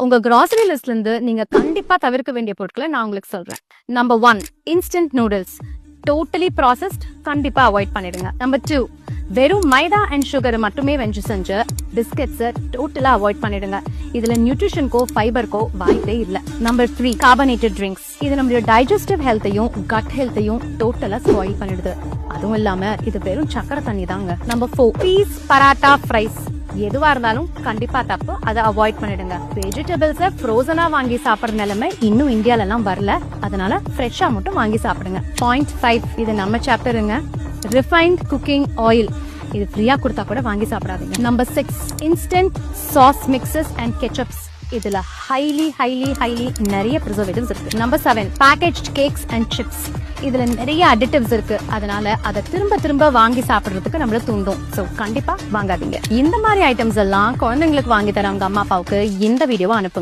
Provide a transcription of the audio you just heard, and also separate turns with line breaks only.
உங்க கிராசரி லிஸ்ட்ல இருந்து நீங்க கண்டிப்பா தவிர்க்க வேண்டிய பொருட்களை நான் உங்களுக்கு சொல்றேன். Number 1, instant noodles. Totally processed, கண்டிப்பா அவாய்ட் பண்ணிடுங்க. நம்பர் 2, வெறும் மைதா அண்ட் சுகர் மட்டுமே வெஞ்சு செஞ்ச பிஸ்கெட்ஸை டோட்டலா அவாய்ட் பண்ணிடுங்க. இதுல நியூட்ரிஷனுக்கோ ஃபைபருக்கோ வாய்ப்பே இல்ல. Number 3, carbonated drinks. இது நம்மளுடைய டைஜஸ்டிவ் ஹெல்த்தையும் கட் ஹெல்த்தையும் டோட்டலா ஸ்பாயில் பண்ணிடுது. அதுவும் இல்லாம இது வெறும் சக்கரை தண்ணி தாங்க. Number 4, piece, parotta, fries. எதுவா இருந்தாலும் கண்டிப்பா தப்பு, அதை அவாய்ட் பண்ணிடுங்க. வெஜிடபிள்ஸை ஃப்ரோசனா வாங்கி சாப்பிடுற நிலைமை இன்னும் இந்தியால எல்லாம் வரல. அதனால ஃப்ரெஷ்ஷா மட்டும் வாங்கி சாப்பிடுங்க. பாயிண்ட் 5, இது நம்ம சாப்டருங்க. Refined cooking oil. இது ஃப்ரீயா கொடுத்தா கூட வாங்கி சாப்பிடாதீங்க. Number 6, instant sauce mixes and ketchups. இதுல ஹைலி நிறைய ப்ரிசர்வேட்டிவ்ஸ் இருக்கு. Number 7, packaged cakes and chips. இதுல நிறைய அடிட்டிவ்ஸ் இருக்கு. அதனால அதை திரும்ப வாங்கி சாப்பிடுறதுக்கு நம்மள தூண்டும். சோ கண்டிப்பா வாங்காதீங்க. இந்த மாதிரி ஐட்டம்ஸ் எல்லாம் குழந்தைங்களுக்கு வாங்கி தர அவங்க அம்மா அப்பாவுக்கு இந்த வீடியோவை அனுப்புங்க.